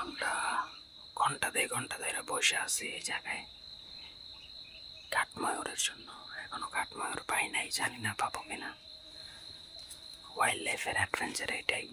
আমরা ঘন্টা ধরে বসে আছি এই জায়গায় কাঠময়ূরের জন্য। এখনো কাঠময়ূর পাই নাই, জানি না পাবো কিনা। ওয়াইল্ড লাইফের অ্যাডভেঞ্চার এটাই।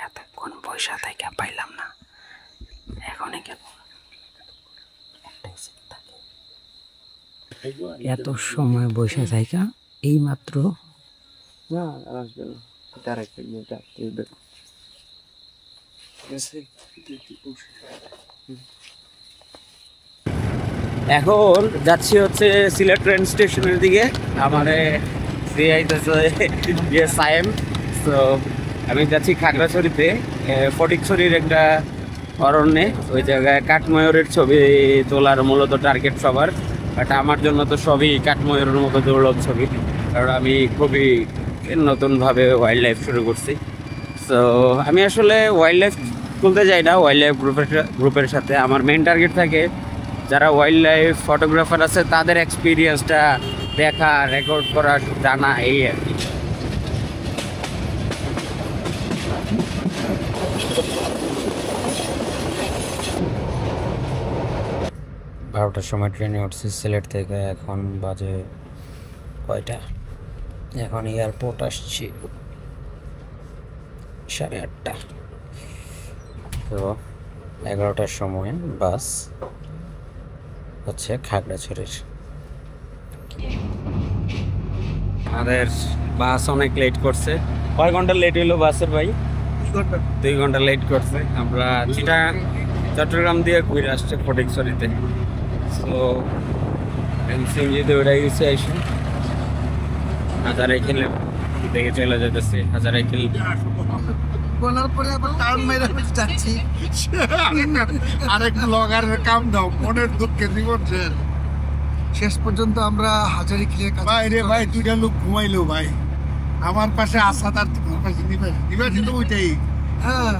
এতক্ষণ পয়সা থেকে পাইলাম না, এখনই কেন এত সময় বসে থাকা এই মাত্র না আসবে না, ডাইরেক্ট এটা দেখবে। এখন যাচ্ছি হচ্ছে সিলেট ট্রেন স্টেশনের দিকে। আমাদের সায়েম। তো আমি যাচ্ছি খাগড়াছড়িতে, ফটিকছড়ির একটা অরণ্যে। ওই জায়গায় কাঠময়ূরের ছবি তোলার মূলত টার্গেট সবার, বাট আমার জন্য তো সবই কাঠময়ূরের মতো দুর্লভ ছবি, কারণ আমি খুবই নতুনভাবে ওয়াইল্ড লাইফ শুরু করছি। তো আমি আসলে ওয়াইল্ড লাইফ তুলতে যাই না, ওয়াইল্ড লাইফ গ্রুপের সাথে। আমার মেন টার্গেট থাকে যারা ওয়াইল্ড লাইফ ফটোগ্রাফার আছে তাদের এক্সপিরিয়েন্সটা দেখা, রেকর্ড করা, জানা, এই আর কি। বারোটার সময় ট্রেনে উঠছি সিলেট থেকে। এখন বাজে কয়টা? এখন এয়ারপোর্ট আসছি 8:30। তো 11টার সময় বাস হচ্ছে খাগড়াছড়ির। আমাদের বাস অনেক লেট করছে। কয় ঘন্টা লেট হইলো বাসের ভাই? 2 ঘন্টা লেট করছে। আমরা চট্টগ্রাম দিয়ে ঘুরে আসছে ফটিকছড়িতে। তো এনসিএমজিতে উঠে গেছে এসে হাজারাইখালে দেখে চলে যেতেছি। হাজারাইখাল বলার পরে আবার টার্ন মেরে যাচ্ছি। আরেক ব্লগারের কাম দাও, মনের দুঃখে জীবন শেষ। শেষ পর্যন্ত আমরা হাজারিখালে ভাই রে ভাই, দুইটা লোক ঘুমাইলো ভাই। আমার পাশে আসাদ আর তোমার পাশে নিবাসী তো ওইটাই। হ্যাঁ,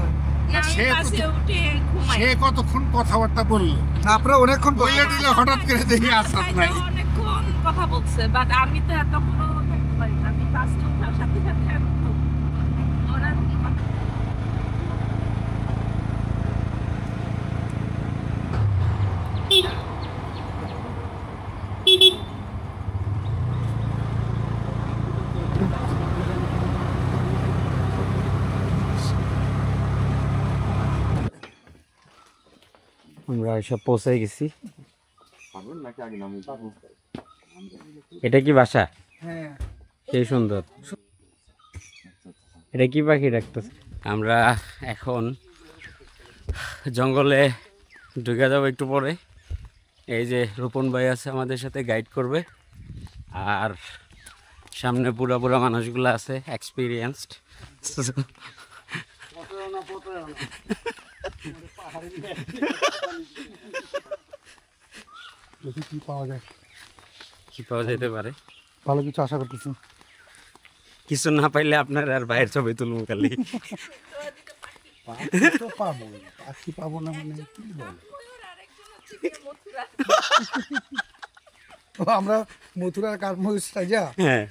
সে কতক্ষণ কথাবার্তা বললো, আপনারা অনেকক্ষণ বললে দিলে হঠাৎ করে দেখি আসাদ নাই। অনেকক্ষণ কথা বলছে, বাট আমি তো এত কোনো থাকতে পারি না। আমি ফার্স্ট সাথে সাথে ওরা আমরা এসব পৌঁছে গেছি। এটা কি বাসা? হ্যাঁ, সেই সুন্দর। এটা কি পাখি ডাকতেছে? আমরা এখন জঙ্গলে ঢুকে যাবো একটু পরে। এই যে রূপন ভাই আছে আমাদের সাথে, গাইড করবে। আর সামনে পুরা পুরা মানুষগুলো আছে এক্সপিরিয়েন্সড। কি পাওয়া যায়, কি পাওয়া যেতে পারে? ভালো কিছু আশা করতেছি। কিছু না পাইলে আপনার আর ভাইয়ের ছবি তুলবো খালি। পাবো, পাখি পাবো না মানে কি বল। আমরা মথুরার কাঠময়ূর সাজা, হ্যাঁ,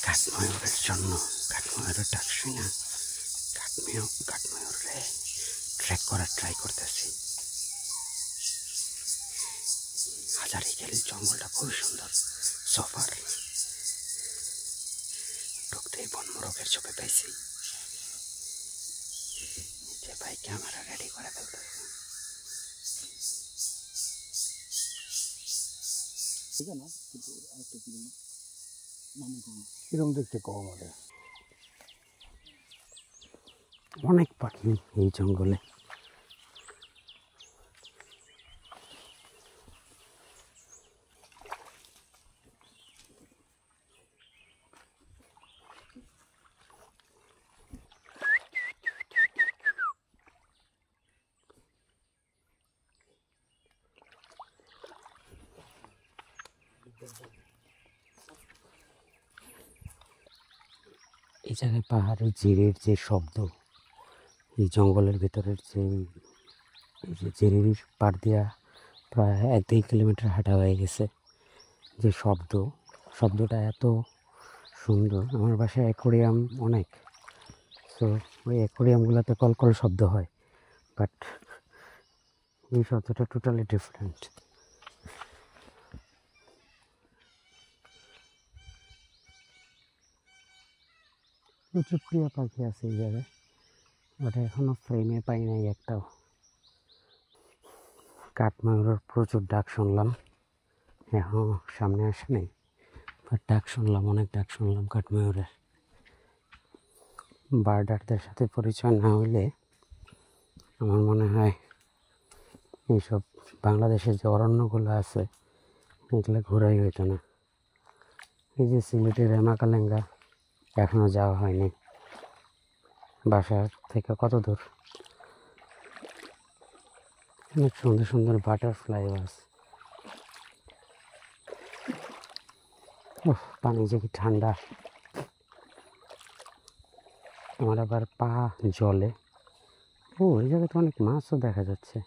কাঠময়ূরের জন্য কাঠময়ূরের ডাক শুনে কাঠময়ূরে ট্র্যাক করার ট্রাই করতেছি। হাজারিখাল জঙ্গলটা খুবই সুন্দর। সফার ঢুকতেই বনমোরগের ছবি পাইছি। যে ভাই ক্যামেরা রেডি করে ফেলতেছে। কিরম দেখতে কম আমাদের অনেক পাখি এই জঙ্গলে। এই জায়গায় পাহাড়ের জিরের যে শব্দ, এই জঙ্গলের ভেতরের যে এই যে জিরির পাড় দিয়া প্রায় 1-2 কিলোমিটার হাঁটা হয়ে গেছে, যে শব্দটা এত সুন্দর। আমার বাসায় অ্যাকোরিয়াম অনেক, সো ওই অ্যাকোরিয়ামগুলোতে কলকল শব্দ হয়, বাট এই শব্দটা টোটালি ডিফারেন্ট। প্রচুর প্রিয় পাখি আছে এই জায়গায়, ওটা এখনো ফ্রেমে পাই নাই একটাও। কাঠমায়ুরের প্রচুর ডাক শুনলাম, এখনো সামনে আসে নাই, বাট ডাক শুনলাম, অনেক ডাক শুনলাম কাঠমায়ুরের। বার্ডারদের সাথে পরিচয় না হইলে আমার মনে হয় এইসব বাংলাদেশের যে অরণ্যগুলো আছে এগুলো ঘোরাই হইতো না। এই যে সিলেটের রেমাকালেঙ্গা এখনও যাওয়া হয়নি, বাসার থেকে কত দূর। অনেক সুন্দর সুন্দর বাটারফ্লাইও আছে। পানি যে কি ঠান্ডা, আমার আবার পা জলে। এই জায়গায় তো অনেক মাছও দেখা যাচ্ছে।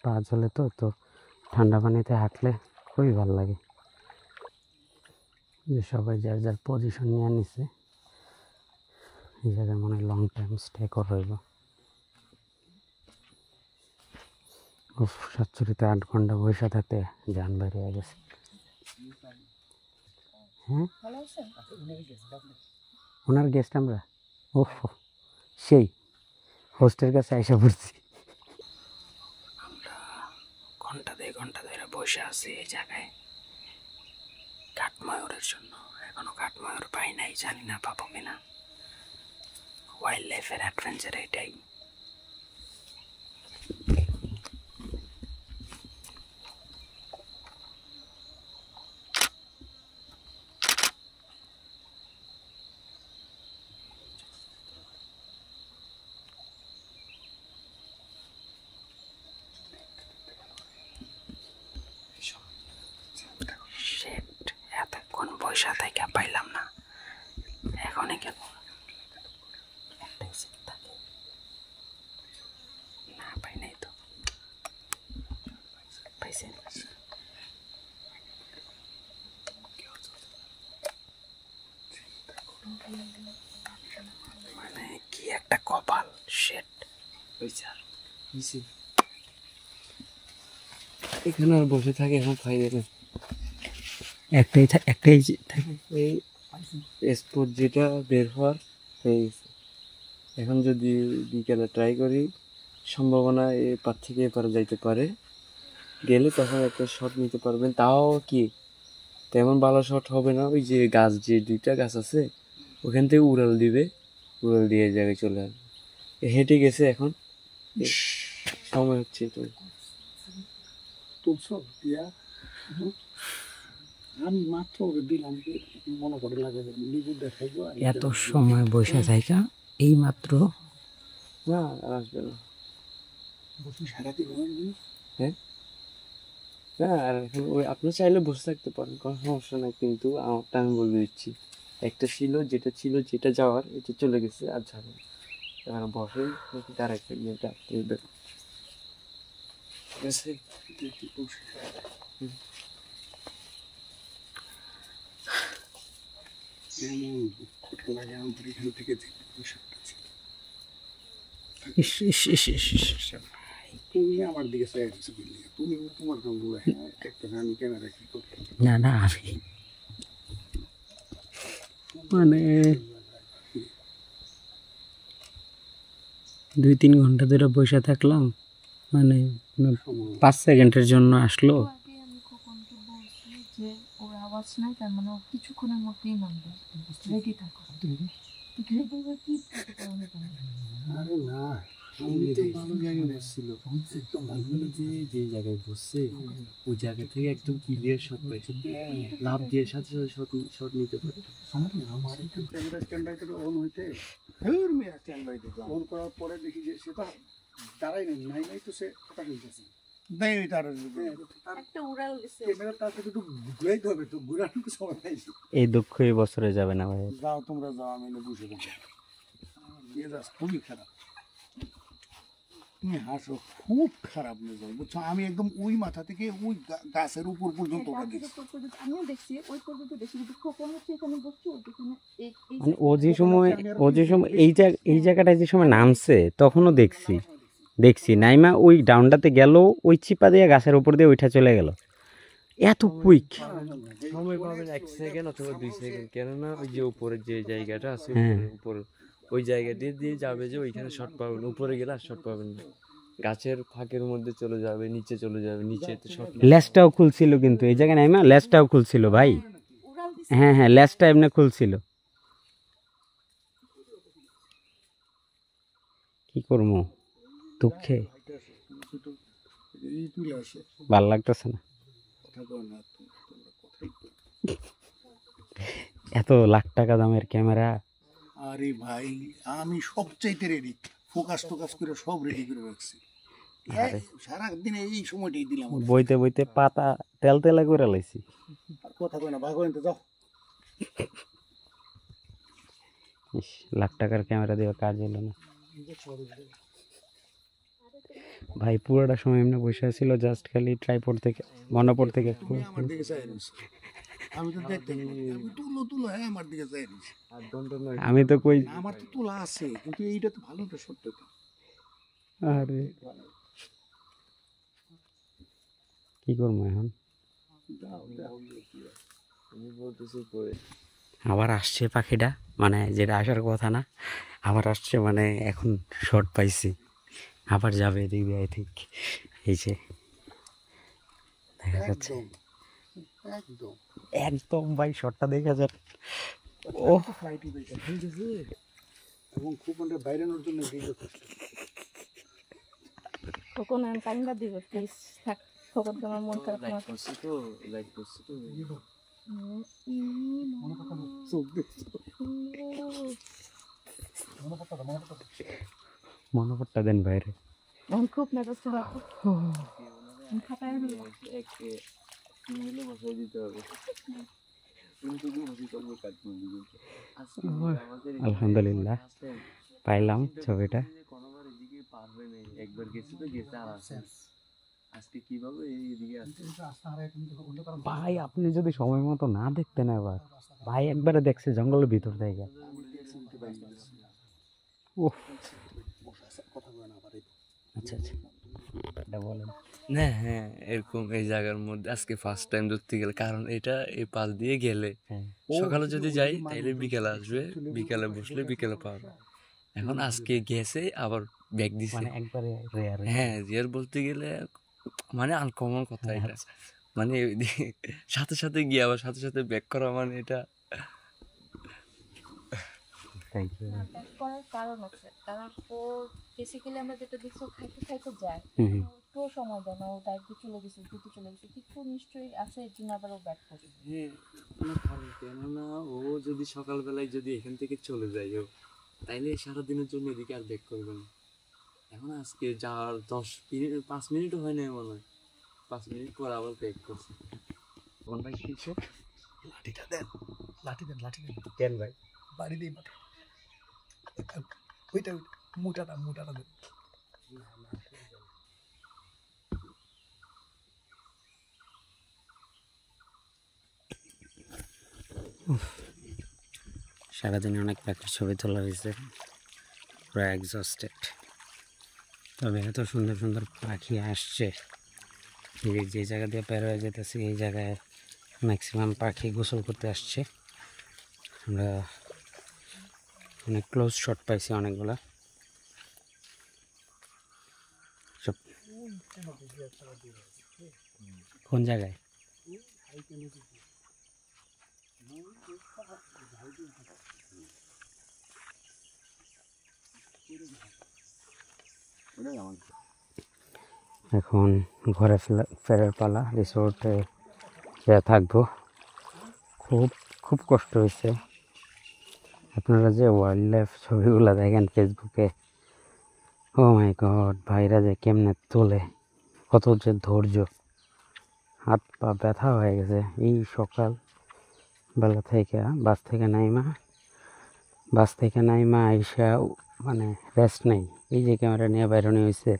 পা জলে তো ঠান্ডা পানিতে হাঁটলে খুবই ভালো লাগে। যে সবাই যার যার পজিশন নিয়ে নিছে, এই জায়গায় মনে হয় লং টাইম স্টে করব। 7-8 ঘন্টা বসে থাকতে জান বাইরে হয়ে গেছে। হ্যাঁ, ওনার গেস্ট আমরা। সেই হোস্টের কাছে আইসা পড়ছি। আমরা ঘন্টা ধরে বসে আছি এই জায়গায় কাঠমায়ুরের জন্য। এখনো কাঠমায়ুর পাই নাই, জানি না পাবো কিনা। ওয়াইল্ড লাইফের অ্যাডভেঞ্চার এটাই। এতক্ষণ বৈশা থেকে পাইলাম না, এখনই কেন একটাই সিট থাকে না, পাই নাই তো। পাইছে মানে কি একটা কপাল। শেট এখানে আর বসে থাকে এখন ফাইদে না। একটাই থাকে এই স্পট যেটা বের হওয়ার হয়ে গেছে। এখন যদি বিকেলে ট্রাই করি, সম্ভাবনা এপার থেকে এপারে যাইতে পারে। গেলে তখন একটা শট নিতে পারবেন, তাও কি তেমন ভালো শট হবে না। ওই যে গাছ, যে 2টা গাছ আছে ওখান থেকে উড়াল দিবে, উড়াল দিয়ে জায়গায় চলে আসবে। হেঁটে গেছে, এখন সময় হচ্ছে তো। আমি মাত্র দিলাম, মনে করে লাগে নিজে দেখাইবো। এত সময় বসে থাকা এই মাত্র না, আর আসবে না। সারাদিন হ্যাঁ, না আর এখন ওই আপনি চাইলে বসে থাকতে পারেন, কোনো সমস্যা নাই। কিন্তু আমারটা আমি বলে দিচ্ছি, একটা ছিল যেটা যাওয়ার, এটা চলে গেছে, আর যাবে এবার বসে নাকি তার একটা ইয়েটা ঠিক আছে। তুমি আমার দিকে তুমি তোমার কাম আমি ক্যামেরা কি করতে না না, আমি মানে 2-3 ঘন্টা ধরে বসে থাকলাম, মানে 5 সেকেন্ডের জন্য আসলো। আমি খোকনকে বলছি যে ওর আওয়াজ নাই, তার মানে ও কিছুক্ষণের মধ্যেই নামবে, রেডি থাকো। আরে না, যে জায়গায় বসছে ওই জায়গা থেকে একদম ক্লিয়ার শট পাইছে, লাভ দিয়ে সাথে সাথে শট নিতে পারে। আমার ক্যামেরা স্ট্যান্ড বাই করে অন হইতে স্ট্যান্ড বাই অন করার পরে দেখি যে সেটা দাঁড়াই নাই তো সে কথা বলতেছে। নাই তার একটা উড়াল দিছে। ক্যামেরা তার সাথে একটু ঘুরাইতে হবে, তো ঘুরানোর সময় নাই। এই দুঃখ এই বছরে যাবে না ভাই। যাও তোমরা যাও, আমি এনে বসে থাকি। মেজাজ খুবই খারাপ, তুমি হাসো, খুব খারাপ মেজাজ বুঝছো। আমি একদম ওই মাথা থেকে ওই গাছের উপর পর্যন্ত ওটা দেখছি। আমিও দেখছি ওই পর্যন্ত দেখছি, কিন্তু খোকন হচ্ছে এখানে বসছে, ওর পিছনে এই মানে ও যে সময় এই জায়গাটায় যে সময় নামছে তখনও দেখছি নাইমা ওই ডাউনটাতে গেল, ওই চিপা দিয়ে গাছের উপর দিয়ে ওইটা চলে গেল, এত কুইক। সময় পাবেন 1 সেকেন্ড অথবা 2 সেকেন্ড, কেননা ওই যে উপরের যে জায়গাটা আছে হ্যাঁ। উপর ওই জায়গা দিয়ে যাবে, যে ওইখানে শর্ট পাবেন, উপরে গেলে আর শর্ট পাবেন না। গাছের ফাঁকের মধ্যে চলে যাবে, নিচে চলে যাবে, নিচে তো শর্ট লেজটাও খুলছিল, কিন্তু এই জায়গায় নাইমা লেজটাও খুলছিল ভাই। উড়াল দিছে। হ্যাঁ লেজটা এমনি খুলছিল। কি করবো দুঃখে, এই তুলে আসে ভাল লাগতেছে না। কথা কয় না, তোমরা কথাই কয় না। এত লাখ টাকা দামের ক্যামেরা, আরে ভাই আমি সবচাইতে রেডি, ফোকাস টোকাস করে সব রেডি করে রাখছি। সারাদিন এই সময়টাই দিলাম। বইতে বইতে পাতা তেলা করে লাইছি। আর কথা কয় না, ভাগ হইতে যাও। ইস, লাখ টাকার ক্যামেরা দিয়ে কাজ হলো না ভাই। পুরোটা সময় এমনি বসে ছিল, জাস্ট খালি ট্রাইপড থেকে মনোপড থেকে একটু। তুমি আমার দিকে চাই রইছো, আমি তো দেখতে আমি তুলো হ্যাঁ আমার দিকে চাই রইছি। আমি তো কই, আমার তো তোলা আছে, কিন্তু এইটা তো ভালো, তো সত্য তো। আরে কি করবো এখন। আমি বলতেছি পরে আবার আসছে পাখিটা, মানে যেটা আসার কথা না, আবার আসছে, মানে এখন শর্ট পাইছি, আবার যাবে এদিক দিয়ে আই থিঙ্ক। এই যে দেখা যাচ্ছে একদম একদম ভাই, শর্টটা দেখা যাচ্ছে। ও ফ্লাইটই বেশি হয়ে গেছে, এবং খুব মানে বাইরানোর জন্য ভিডিও করছে। খোকন আমি কাইন্ডা দিব প্লিজ, থাক খোকন, তোমার মন খারাপ লাইক না। করছি তো চোখ দেখছো, মনোপটটা দেন বাইরে। আমি খুব মেজাজ খারাপ, খাতায় মিলে বসাই দিতে হবে, কিন্তু বসি করবো কাঠমান্ডু। আজকে আমাদের আলহামদুলিল্লাহ পাইলাম ছবিটা। কোনোবার এদিকে পারবে না, একবার গেছে তো গেছে, আর আসে আজকে কিভাবে এইদিকে আসছে। ভাই আপনি যদি সময় মতো না দেখতেন, এবার ভাই একবারে দেখছে জঙ্গলের ভিতর থেকে। উফ, আচ্ছা আচ্ছা, এটা বলেন। না হ্যাঁ, এরকম এই জায়গার মধ্যে আজকে ফার্স্ট টাইম ধরতে গেলে, কারণ এটা এই পাশ দিয়ে গেলে হ্যাঁ, সকালে যদি যাই তাইলে বিকেলে আসবে, বিকেলে বসলে বিকেলে পাবে। এখন আজকে গেছে আবার ব্যাগ দিছে, মানে একবারে রেয়ার। হ্যাঁ রিয়ার বলতে গেলে মানে আনকমন কথা এটা, মানে সাথে সাথে গিয়ে আবার সাথে সাথে ব্যাক করা, মানে এটা থ্যাংক ইউ। ব্যাক করার কারণ আছে, কারণ ও বেসিক্যালি আমরা যেটা দেখছি, ও খাইতে খাইতে যায়, একটু সময় দেয় না, ও ডাইরেক্টলি চলে গেছে, দ্রুত চলে গেছে, কিছু নিশ্চয়ই আছে, এর জন্য আবার ও ব্যাক করছে। হ্যাঁ কোনো কারণ, কেননা ও যদি সকালবেলায় যদি এখান থেকে চলে যায় ও, তাইলে সারাদিনের জন্য এদিকে আর ব্যাক করবে না। এখন আজকে যাওয়ার 10 মিনিট 5 মিনিটও হয় না মনে হয়, 5 মিনিট পর আবার ব্যাক করছে। কোন ভাই কিছু লাঠিটা দেন, লাঠি দেন, লাঠি দেন, কেন ভাই? বাড়ি দিই মাঠে, ওইটা মোটাটা দেন। সারাদিনে অনেক পাখির ছবি তোলা হয়েছে, পুরো এক্সস্টেড। তবে এত সুন্দর সুন্দর পাখি আসছে, যে জায়গা দিয়ে বের হয়ে যেতেছি এই জায়গায় ম্যাক্সিমাম পাখি গোসল করতে আসছে। আমরা অনেক ক্লোজ শট পাইছি অনেকগুলা। সব কোন জায়গায়? এখন ঘরে ফেরার পালা, রিসোর্টে থাকবো। খুব খুব কষ্ট হয়েছে। আপনারা যে ওয়াইল্ড লাইফ ছবিগুলো দেখেন ফেসবুকে, ও মাই গড, ভাইরা যে কেমনে তোলে, কত যে ধৈর্য, হাত পা ব্যথা হয়ে গেছে এই সকাল বেলা থেকে। বাস থেকে নাইমা আইসা মানে রেস্ট নেই। এই যে ক্যামেরা নিয়ে বেরোনো হয়েছে,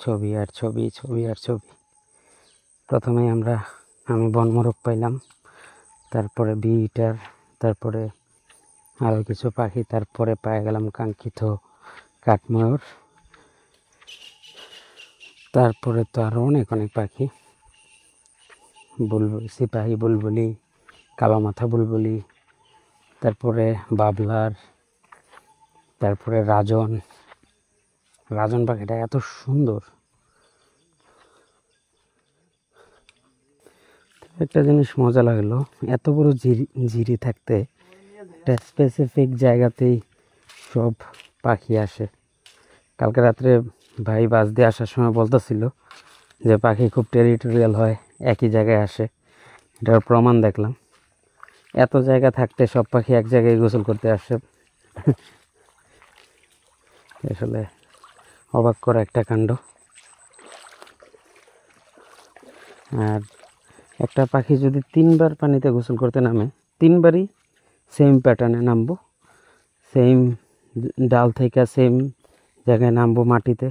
ছবি আর ছবি, ছবি আর ছবি। প্রথমে আমি বনমোরগ পাইলাম, তারপরে বিটার, তারপরে আরও কিছু পাখি, তারপরে পেয়ে গেলাম কাঙ্ক্ষিত কাঠময়ূর, তারপরে তো আরও অনেক অনেক পাখি, বুলবুল, সিপাহী বুলবুলি, কালো মাথা বুলবুলি, তারপরে বাবলার, তারপরে রাজন পাখিটা এত সুন্দর। একটা জিনিস মজা লাগলো, এত বড় জিরি থাকতে একটা স্পেসিফিক জায়গাতেই সব পাখি আসে। কালকে রাত্রে ভাই বাস দিয়ে আসার সময় বলতেছিল যে পাখি খুব টেরিটোরিয়াল হয়, একই জায়গায় আসে। এটার প্রমাণ দেখলাম। এত জায়গা থাকতে সব পাখি এক জায়গায় গোসল করতে আসে, আসলে অবাক করা একটা কাণ্ড। আর একটা পাখি যদি 3বার পানিতে গোসল করতে নামে, 3বারই সেম প্যাটার্নে নামবো, সেম ডাল থেকে সেম জায়গায় নামবো, মাটিতে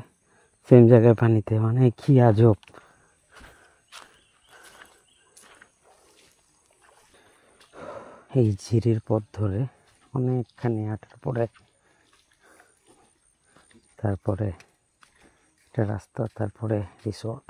সেম জায়গায় পানিতে, মানে কি আজব। এই ঝিরির পথ ধরে অনেকখানি হাঁটার পরে তারপরে একটা রাস্তা, তারপরে রিসোর্ট।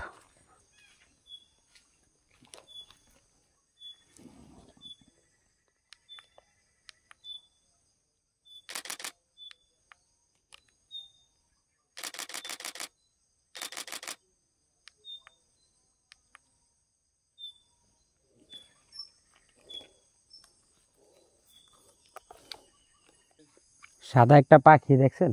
সাদা একটা পাখি দেখছেন?